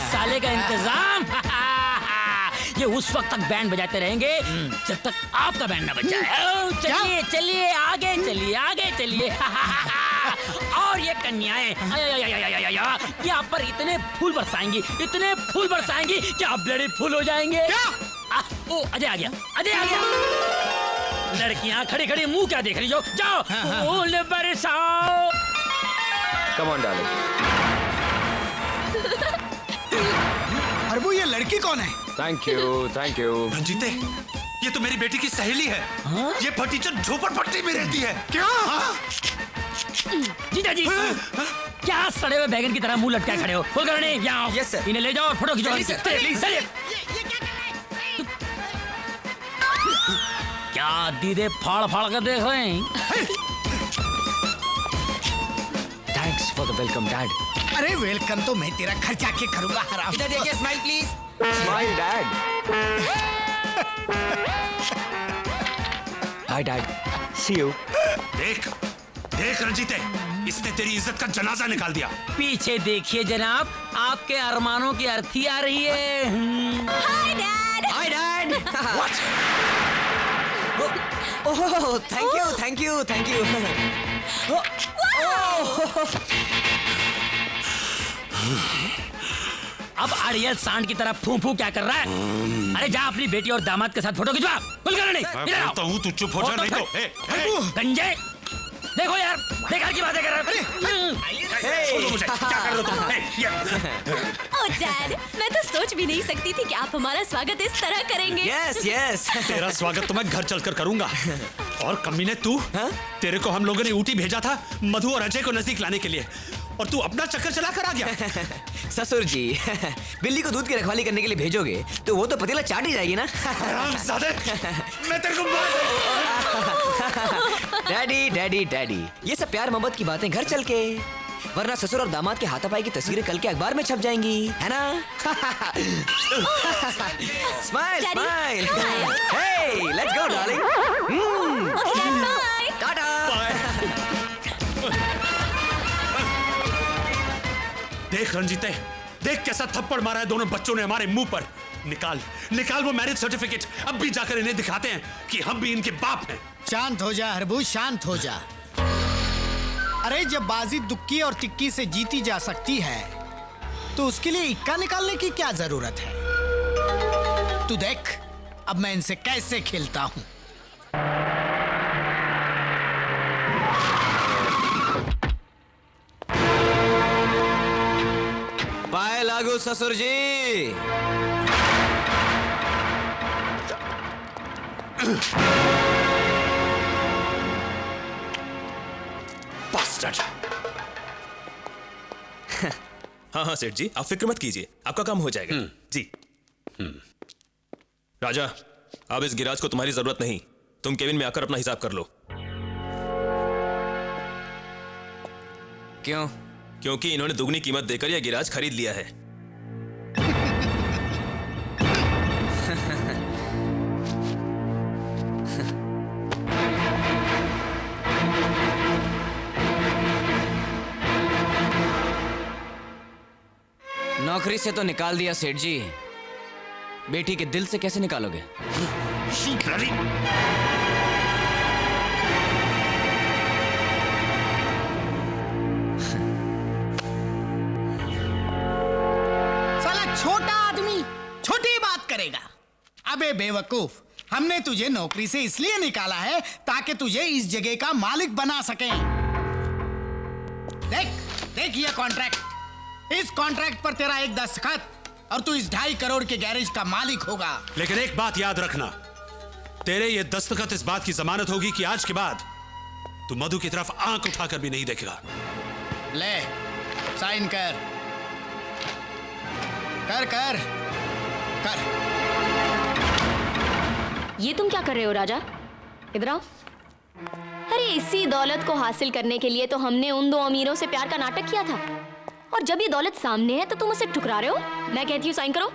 साले का इंतजाम ये उस वक्त तक बैंड बजाते रहेंगे जब तक आपका बैंड ना बज जाए। चलिए चलिए आगे चलिए आगे चलिए। और ये कन्याएं यहाँ पर इतने फूल बरसाएंगी कि आप ब्लडी फूल हो जाएंगे। ओ अजय आ गया, अजय आ गया। लड़कियां खड़ी खड़ी मुंह क्या देख रही हो, जाओ फूल बरसाओ। Come on darling. अरबू ये लड़की कौन है? Thank you thank you. रंजीते, ये तो मेरी बेटी की सहेली है। ये फटीचर झोपड़पट्टी में रहती है। क्या? जीजा जी क्या सड़े हुए बैगन की तरह मुंह लटकाए खड़े हो? कुलकर्णी यहाँ आओ। Yes, sir. इन्हें ले जाओ और फोटो खिंचवाओ। चलिए। क्या दीदे फाड़ फाड़ कर देख रहे हैं? Thanks for the welcome dad. अरे वेलकम तो मैं तेरा घर जाके करूंगा हराम। इधर देखिए, smile please. Smile dad. Hi dad, see you. देख देख रंजीते, इसने तेरी इज्जत का जनाजा निकाल दिया। पीछे देखिए जनाब, आपके अरमानों की अर्थी आ रही है। Hi dad. Hi dad. Oh thank you. अब अड़ियल सांड की तरह फू फू क्या कर रहा है? अरे जा अपनी बेटी और दामाद के साथ फोटो खिंचवा। कुलकर्णी मैं इधर आओ। बोलता हूँ तू चुप हो जा, नहीं तो गंजे देखो यार, बेकार की बातें कर रहा है। छोड़ो मुझे, क्या कर रहे हो तुम? ओह डैड, मैं तो सोच भी नहीं सकती थी कि आप हमारा स्वागत इस तरह करेंगे। यस। तेरा स्वागत तो मैं घर चलकर करूंगा। और कमीने तू, तेरे को हम लोगों ने ऊटी भेजा था मधु और अजय को नजदीक लाने के लिए, और तू अपना चक्कर चला कर आ गया। ससुर जी, बिल्ली को दूध की रखवाली करने के लिए भेजोगे तो वो तो पतीला चाट ही जाएगी ना। हरामजादे, मैं तेरे को मार। डैडी, ये सब प्यार मोहब्बत की बातें घर चल के, वरना ससुर और दामाद के हाथापाई की तस्वीरें कल के अखबार में छप जाएंगी, है ना? Smile. Hey, let's go darling. Tata. देख रंजीते, देख कैसा थप्पड़ मारा है दोनों बच्चों ने हमारे मुंह पर। निकाल वो मैरिज सर्टिफिकेट, अब भी जाकर इन्हें दिखाते हैं कि हम भी इनके बाप हैं। शांत हो जा हरबू, शांत हो जा। अरे जब बाजी दुक्की और तिक्की से जीती जा सकती है तो उसके लिए इक्का निकालने की क्या जरूरत है? तू देख अब मैं इनसे कैसे खेलता हूं। पाए लागू ससुर जी। Bastard! हाँ सेठ जी, आप फिक्र मत कीजिए, आपका काम हो जाएगा। जी। राजा, अब इस गिराज को तुम्हारी जरूरत नहीं, तुम केबिन में आकर अपना हिसाब कर लो। क्यों? क्योंकि इन्होंने दुगनी कीमत देकर यह गिराज खरीद लिया है। नौकरी से तो निकाल दिया सेठ जी, बेटी के दिल से कैसे निकालोगे? साला छोटा आदमी छोटी बात करेगा। अबे बेवकूफ, हमने तुझे नौकरी से इसलिए निकाला है ताकि तुझे इस जगह का मालिक बना सकें। देख ये कॉन्ट्रैक्ट, इस कॉन्ट्रैक्ट पर तेरा एक दस्तखत और तू इस 2.5 करोड़ के गैरेज का मालिक होगा। लेकिन एक बात याद रखना, तेरे ये दस्तखत इस बात की जमानत होगी कि आज के बाद तू मधु की तरफ आंख उठाकर भी नहीं देखेगा। ले साइन कर। कर। ये तुम क्या कर रहे हो राजा? इधर आओ। अरे इसी दौलत को हासिल करने के लिए तो हमने उन 2 अमीरों से प्यार का नाटक किया था, और जब ये दौलत सामने है तो तुम उसे ठुकरा रहे हो। मैं कहती हूँ साइन करो।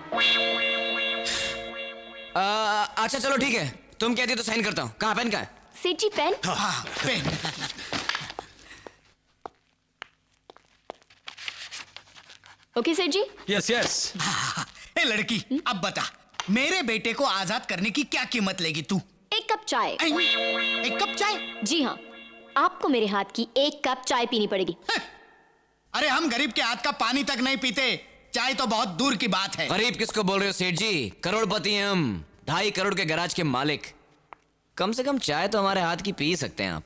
अच्छा चलो ठीक है, तुम कहती हो तो साइन करता हूँ। कहाँ पेन? कहाँ है? सेठ जी पेन। हाँ, पेन। ओके सेठ जी। Yes yes. ए लड़की, अब बता, मेरे बेटे को आजाद करने की क्या कीमत लेगी तू? 1 कप चाय। एक कप चाय? जी हाँ, आपको मेरे हाथ की 1 कप चाय पीनी पड़ेगी। अरे हम गरीब के हाथ का पानी तक नहीं पीते, चाय तो बहुत दूर की बात है। गरीब किसको बोल रहे हो सेठ जी? करोड़पति हैं हम, 2.5 करोड़ के गैराज के मालिक। कम से कम चाय तो हमारे हाथ की पी सकते हैं आप।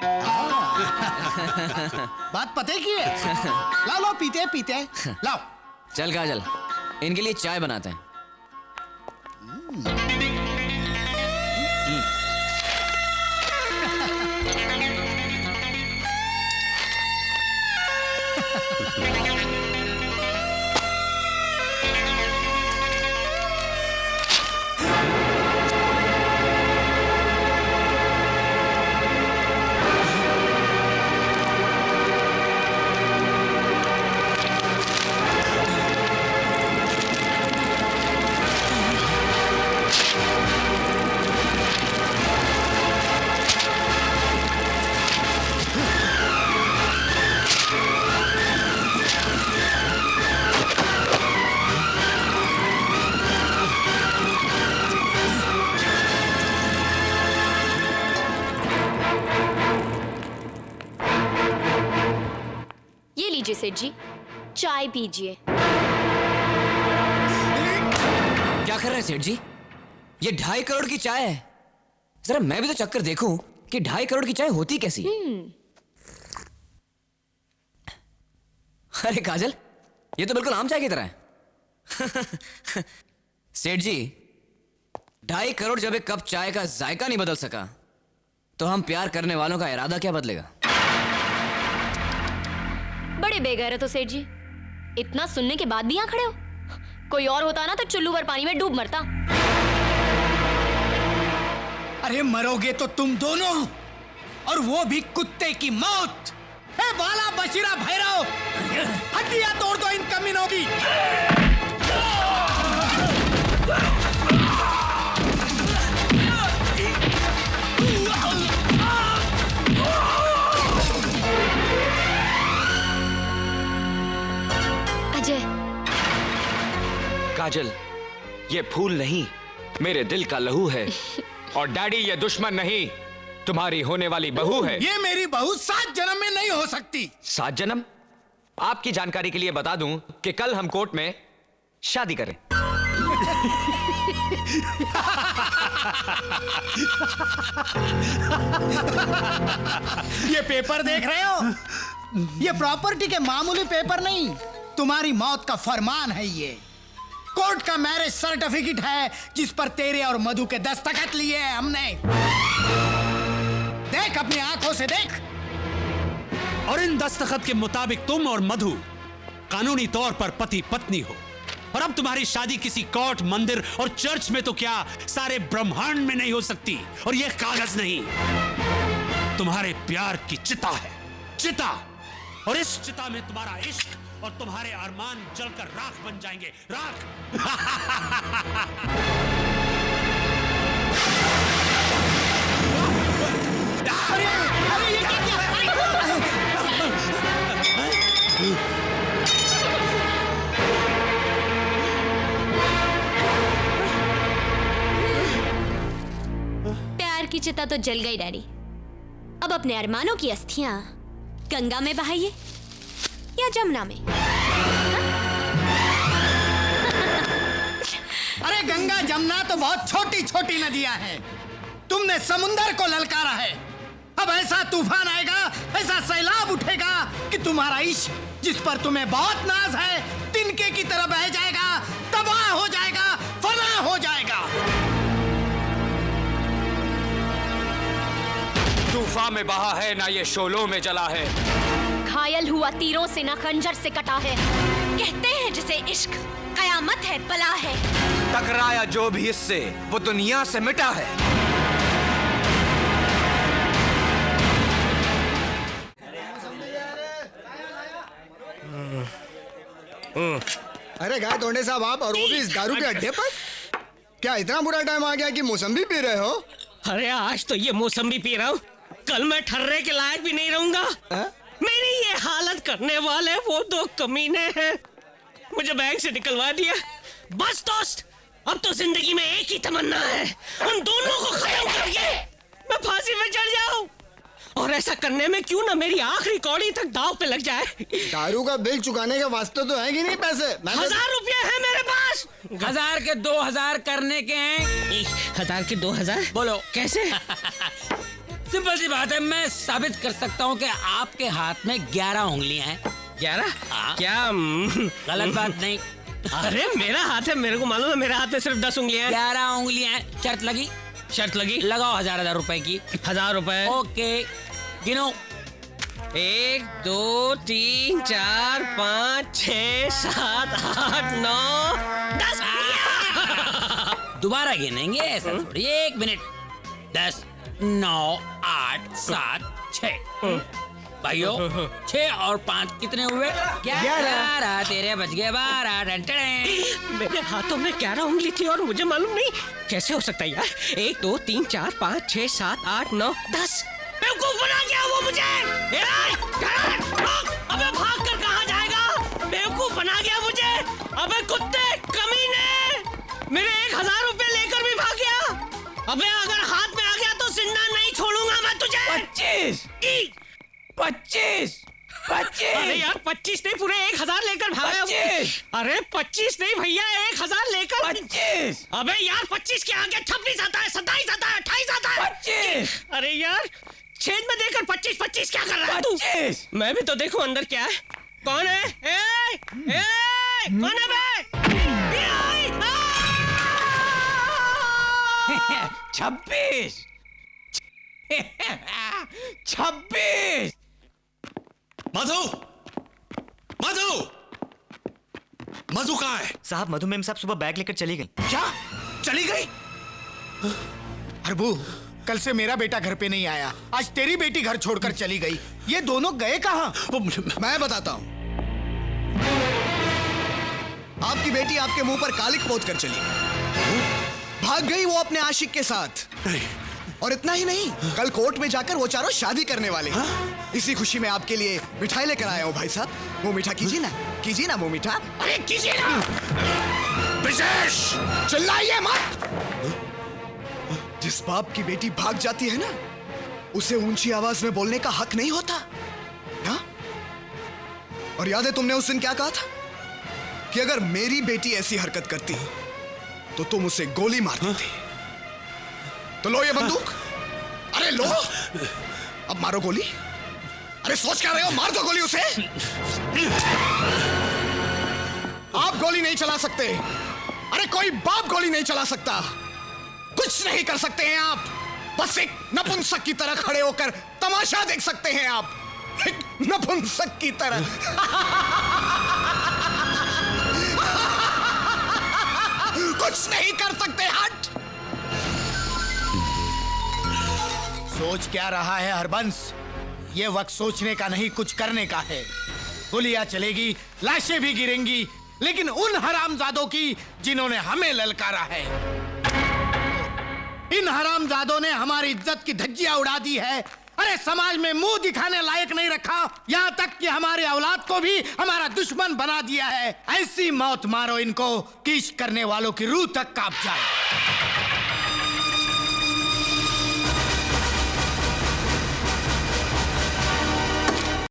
बात पते की है। लाओ लाओ, पीते पीते लाओ। चल काजल, इनके लिए चाय बनाते हैं। ये लीजिए सेठ जी, चाय पीजिए। क्या कर रहे हैं सेठ जी? ये 2.5 करोड़ की चाय है। जरा मैं भी तो चक्कर देखूं कि 2.5 करोड़ की चाय होती कैसी। अरे काजल, ये तो बिल्कुल आम चाय की तरह है। सेठ जी, 2.5 करोड़ जब एक कप चाय का जायका नहीं बदल सका, तो हम प्यार करने वालों का इरादा क्या बदलेगा? बड़े बेगैरत हो सेठ जी, इतना सुनने के बाद भी यहाँ खड़े हो। कोई और होता ना तो चुल्लू भर पानी में डूब मरता। अरे मरोगे तो तुम दोनों, और वो भी कुत्ते की मौत। ए बाला बशीरा भैरव, हड्डियां तोड़ दो इन कमीनों की। अजय, काजल, ये फूल नहीं, मेरे दिल का लहू है। और डैडी, ये दुश्मन नहीं, तुम्हारी होने वाली बहू है। ये मेरी बहू 7 जन्म में नहीं हो सकती। 7 जन्म? आपकी जानकारी के लिए बता दूं कि कल हम कोर्ट में शादी करें। ये पेपर देख रहे हो? ये प्रॉपर्टी के मामूली पेपर नहीं, तुम्हारी मौत का फरमान है। ये कोर्ट का मैरिज सर्टिफिकेट है, जिस पर तेरे और मधु के दस्तखत लिए हैं हमने। देख, अपनी आंखों से देख। और इन दस्तखत के मुताबिक तुम और मधु कानूनी तौर पर पति पत्नी हो। और अब तुम्हारी शादी किसी कोर्ट, मंदिर और चर्च में तो क्या, सारे ब्रह्मांड में नहीं हो सकती। और यह कागज नहीं, तुम्हारे प्यार की चिता है, चिता। और इस चिता में तुम्हारा इश्क और तुम्हारे अरमान जलकर राख बन जाएंगे, राख। अरे, अरे ये क्या? प्यार की चिता तो जल गई डैडी। अब अपने अरमानों की अस्थियां गंगा में बहाइए या जमुना में। अरे गंगा जमुना तो बहुत छोटी छोटी नदियां हैं, तुमने समुंदर को ललकारा है। अब ऐसा तूफान आएगा, ऐसा सैलाब उठेगा कि तुम्हारा इश्क, जिस पर तुम्हें बहुत नाज है, तिनके की तरह बह जाएगा, तबाह हो जाएगा, फना हो जाएगा। तूफान में बहा है ना, ये शोलों में जला है। घायल हुआ तीरों से ना खंजर से कटा है। कहते हैं जिसे इश्क कयामत है, बला है। टकराया जो भी इससे, वो दुनिया से मिटा है। अरे गाय तोड़ने साहब, आप और वो भी इस दारू के अड्डे पर? क्या इतना बुरा टाइम आ गया कि मौसम्बी पी रहे हो? अरे आज तो ये मौसम्बी पी रहा हूँ, कल मैं ठर्रे के लायक भी नहीं रहूंगा। मेरी ये हालत करने वाले वो 2 कमीने हैं। मुझे बैंक से निकलवा दिया। बस दोस्त, अब तो जिंदगी में एक ही तमन्ना है, उन दोनों को खत्म करके मैं फांसी में चढ़ जाऊं। और ऐसा करने में क्यों ना मेरी आखिरी कौड़ी तक दांव पे लग जाए। दारू का बिल चुकाने के वास्ते तो है कि नहीं पैसे? 1000 रुपये है मेरे पास। 1000 के 2000 करने के हैं। 1000 के 2000? बोलो कैसे? सिंपल सी बात है, मैं साबित कर सकता हूँ कि आपके हाथ में 11 उंगलियां हैं। 11? क्या? गलत बात नहीं। अरे मेरा हाथ है, मेरे को मालूम है, मेरा हाथ में सिर्फ 10 उंगलियां हैं। 11 उंगलियां हैं। शर्त लगी? शर्त लगी। लगाओ 1000 रुपए की। 1000 रुपए। ओके, गिनो। 1 2 3 4 5 6 7 8 9 10। दोबारा गिनेंगे, ऐसा थोड़ी। 1 मिनट। 10 9 8 7 6। भाइयों 6 और 5 कितने हुए? 11। तेरे बच गए 12। मेरे हाथों में 11 उंगली थी और मुझे मालूम नहीं। कैसे हो सकता है यार? 1 2 3 4 5 6 7 8 9 10। बेवकूफ बना गया वो मुझे। अबे भाग कर कहाँ जाएगा? बेवकूफ बना गया मुझे। अबे कुत्ते कमीने, मेरे 1000 रुपए लेकर भी भाग गया। अबे अगर हाथ में आ गया तो जिंदा नहीं छोड़ूंगा मैं तुझे। 25। 25। अरे यार 25 नहीं, पूरे 1000 लेकर भागा। 25। अरे 25 नहीं भैया, 1000 लेकर। 25। अबे यार 25 के आगे 26 आता है, 27 आता है, 28 आता है। 25। अरे यार छेद में देकर 25 क्या कर रहा है तू? 25। मैं भी तो देखूं अंदर क्या है। कौन है? कौन है बे? 26। 26। मधु, मधु, मधु कहाँ है? साहब मधु मैम साहब सुबह बैग लेकर चली गई। क्या? चली गई? प्रभु, कल से मेरा बेटा घर पे नहीं आया, आज तेरी बेटी घर छोड़कर चली गई। ये दोनों गए कहाँ? मैं बताता हूँ। आपकी बेटी आपके मुंह पर कालिक पोत कर चली गई। भाग गई वो अपने आशिक के साथ। और इतना ही नहीं, कल कोर्ट में जाकर वो चारों शादी करने वाले हैं। इसी खुशी में आपके लिए मिठाई लेकर आया हूँ भाई साहब। मुंह मीठा कीजिए ना मुंह मीठा। अरे कीजिए ना। विशेष चिल्लाइए मत। जिस बाप की बेटी भाग जाती है ना, उसे ऊंची आवाज में बोलने का हक नहीं होता ना? और याद है तुमने उस दिन क्या कहा था कि अगर मेरी बेटी ऐसी हरकत करती तो तुम उसे गोली मार देते। तो लो ये बंदूक। अरे लो, अब मारो गोली। अरे सोच क्या रहे हो? मार दो गोली उसे। आप गोली नहीं चला सकते। अरे कोई बाप गोली नहीं चला सकता। कुछ नहीं कर सकते हैं आप। बस एक नपुंसक की तरह खड़े होकर तमाशा देख सकते हैं आप। एक नपुंसक की तरह। कुछ नहीं कर सकते। हट। सोच क्या रहा है हरबंस? ये वक्त सोचने का नहीं, कुछ करने का है। गोलियां चलेगी, लाशें भी गिरेंगी, लेकिन उन हरामजादों की जिन्होंने हमें ललकारा है। इन हरामजादों ने हमारी इज्जत की धज्जियां उड़ा दी है। अरे समाज में मुंह दिखाने लायक नहीं रखा, यहाँ तक कि हमारे औलाद को भी हमारा दुश्मन बना दिया है। ऐसी मौत मारो इनको कि इश्क करने वालों की रूह तक कांप जाए।